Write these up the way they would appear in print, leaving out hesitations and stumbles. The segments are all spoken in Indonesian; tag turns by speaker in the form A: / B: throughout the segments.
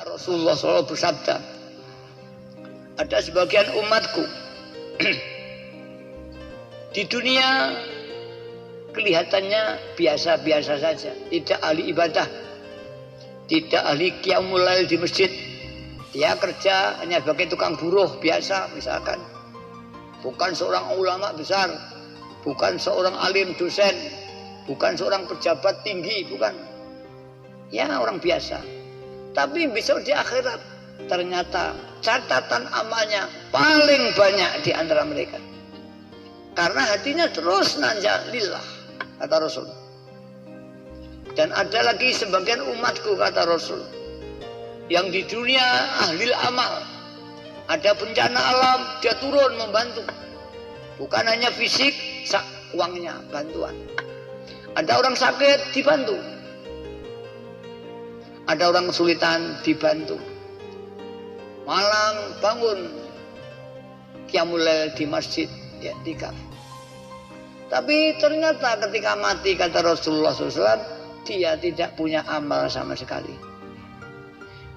A: Rasulullah SAW bersabda, ada sebagian umatku di dunia kelihatannya biasa-biasa saja, tidak ahli ibadah, tidak ahli qiyamul lail di masjid. Dia kerja hanya sebagai tukang buruh biasa misalkan, bukan seorang ulama besar, bukan seorang alim dosen, bukan seorang pejabat tinggi, bukan, ya orang biasa. Tapi besok di akhirat ternyata catatan amalnya paling banyak di antara mereka, karena hatinya terus nanja lillah, kata Rasul. Dan ada lagi sebagian umatku, kata Rasul, yang di dunia ahli amal, ada bencana alam dia turun membantu, bukan hanya fisik, uangnya bantuan. Ada orang sakit dibantu, ada orang kesulitan dibantu. Malam bangun qiyamul lail di masjid, ya tikaf. Tapi ternyata ketika mati, kata Rasulullah SAW, dia tidak punya amal sama sekali.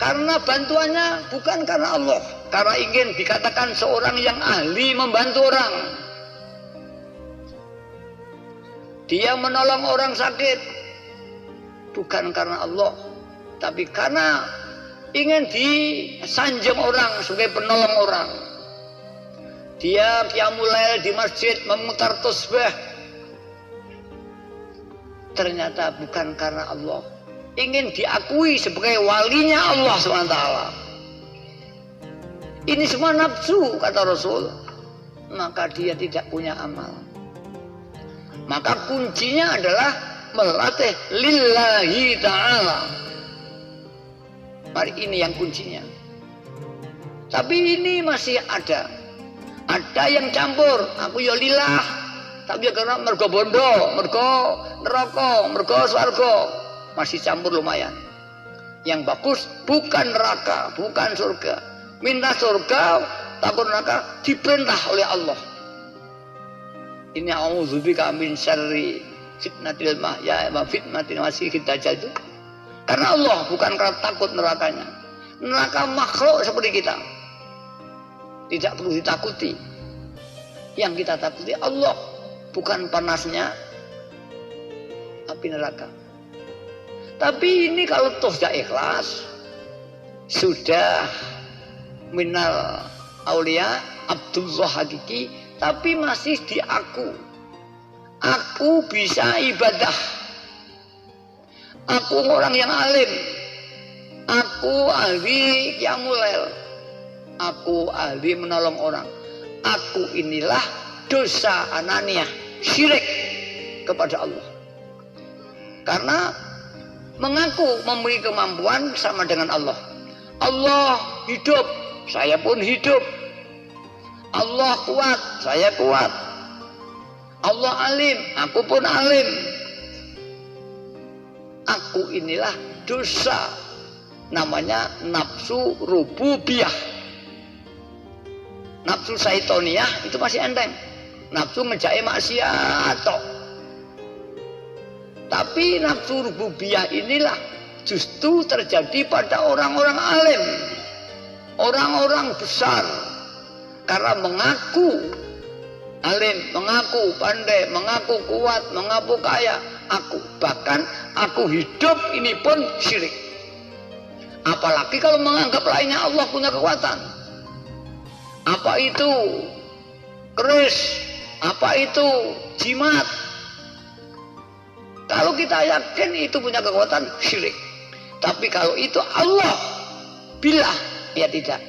A: Karena bantuannya bukan karena Allah, karena ingin dikatakan seorang yang ahli membantu orang. Dia menolong orang sakit bukan karena Allah, tapi karena ingin disanjung orang sebagai penolong orang. Dia qiyamul lail di masjid memutar tasbih, ternyata bukan karena Allah, ingin diakui sebagai walinya Allah SWT. Ini semua nafsu, kata Rasul, maka dia tidak punya amal. Maka kuncinya adalah melatih lillahi ta'ala. Mari, ini yang kuncinya. Tapi ini masih ada yang campur, aku ya lillah, tapi ya karena mergo bondo, mergo neraka, mergo swarga, masih campur lumayan. Yang bagus bukan neraka, bukan surga. Minta surga, takut neraka, diperintah oleh Allah. Ini a'udzubika min syarri fitnatil mahya wa fitnatil masiihid dajjal itu karena Allah, bukan karena takut nerakanya. Neraka makhluk seperti kita, tidak perlu ditakuti. Yang kita takuti Allah, bukan panasnya api neraka. Tapi ini kalau toh sudah ikhlas, sudah minal aulia Abdullah hakiki, tapi masih di aku bisa ibadah, aku orang yang alim, aku ahli qiyamul lail, aku ahli menolong orang, aku inilah dosa ananiah, syirik kepada Allah. Karena mengaku memiliki kemampuan sama dengan Allah. Allah hidup, saya pun hidup. Allah kuat, saya kuat. Allah alim, aku pun alim. Aku inilah dosa, namanya nafsu rububiyah. Nafsu syaitoniyah itu masih enteng, nafsu ngejae maksiat tok. Tapi nafsu rububiyah inilah justru terjadi pada orang-orang alim, orang-orang besar. Karena mengaku alim, mengaku pandai, mengaku kuat, mengaku kaya, bahkan aku hidup, ini pun syirik. Apalagi kalau menganggap lainnya Allah punya kekuatan. Apa itu keris, apa itu jimat. Kalau kita yakin itu punya kekuatan, syirik. Tapi kalau itu Allah, billah, ya tidak.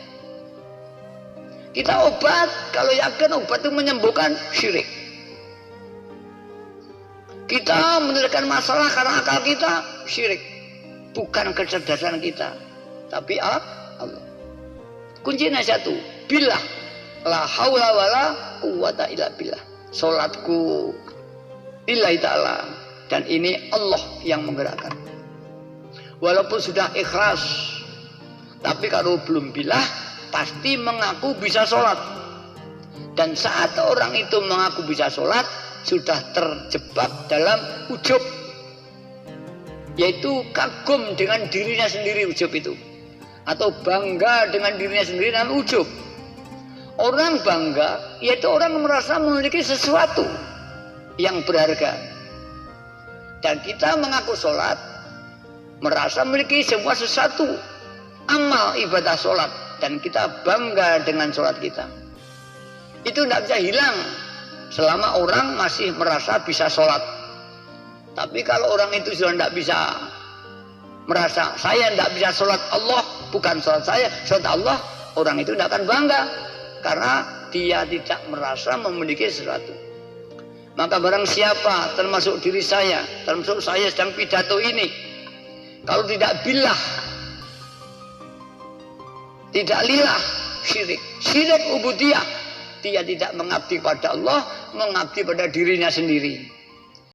A: Kita obat, kalau yakin obat itu menyembuhkan, syirik. Kita menyelesaikan masalah karena akal kita, syirik. Bukan kecerdasan kita, tapi Allah. Kuncinya satu, billah, la haula wala quwata illa billah. Salatku lillahi ta'ala, dan ini Allah yang menggerakkan. Walaupun sudah ikhlas, tapi kalau belum billah, pasti mengaku bisa sholat. Dan saat orang itu mengaku bisa sholat, sudah terjebak dalam ujub, yaitu kagum dengan dirinya sendiri. Ujub itu atau bangga dengan dirinya sendiri dan ujub. Orang bangga yaitu orang merasa memiliki sesuatu yang berharga. Dan kita mengaku sholat, merasa memiliki sebuah sesuatu amal ibadah sholat, dan kita bangga dengan sholat kita. Itu tidak bisa hilang selama orang masih merasa bisa sholat. Tapi kalau orang itu sudah tidak bisa merasa saya tidak bisa sholat Allah, bukan sholat saya, sholat Allah, orang itu tidak akan bangga karena dia tidak merasa memiliki sesuatu. Maka barang siapa, termasuk diri saya, termasuk saya sedang pidato ini, kalau tidak billah, tidak lillah, syirik ubudiyah, dia tidak mengabdi pada Allah, mengabdi pada dirinya sendiri.